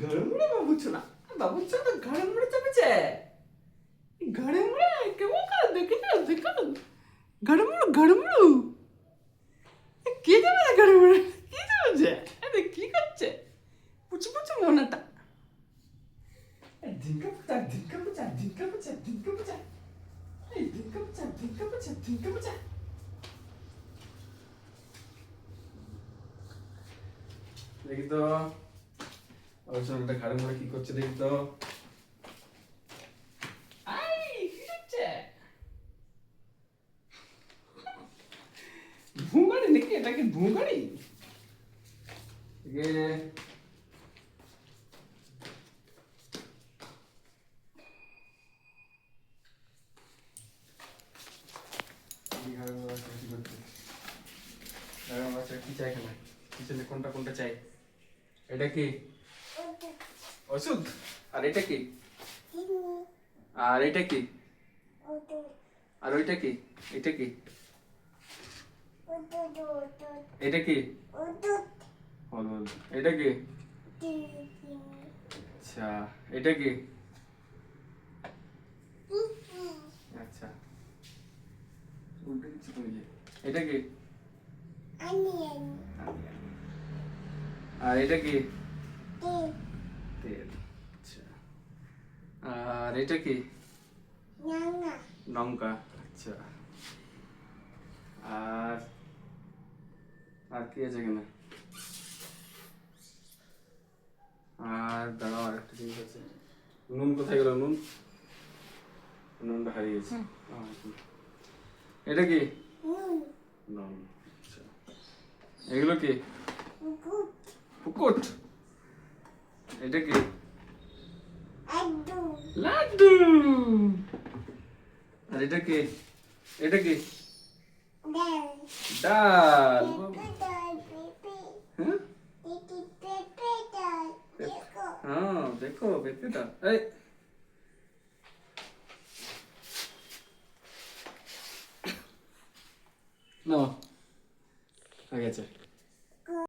ঘরে মুড়ে বাবুচ্ছ তো ঘরে মুড়ে চাপেছে ঘরে মুড়ে কেমন করে দেখে না ঘরে মুড়ু কে যাবে না ঘরে মুড়ে কি যাবে আরে কি করছে পুচু পুচু মনাটা ধিঙ্কা পুচা এই ধিঙ্কা পুচা দেখি তো আলোচনাটা ঘরে মুড়ে কি করছে দেখি তো ভুঁগাড়ি নাকি এটাকে ভুঁগাড়ি কি চাই এখানে কিচেনে কোনটা চাই এটা কি ওষুধ আর এটা কি আর এটা কি আর ওইটা কি এটা কি এটা কি হলুদ এটা কি আচ্ছা এটা কি আচ্ছা উল্টে দিচ্ছি তুমি যে এটা কি আর এটা কি তেল আচ্ছা আর এটা কি লঙ্কা আচ্ছা আর কি আছে এখানে আর দাঁড়াও আরেকটা জিনিস আছে নুন কোথায় গেল নুনটা হারিয়েছে এটা কি নুন আচ্ছা এগুলো কি পুকুট এটা কি লাড্ডু আর এটা কি ডাল হ্যাঁ দেখো পেঁপেটা এই নাও হয়ে গেছে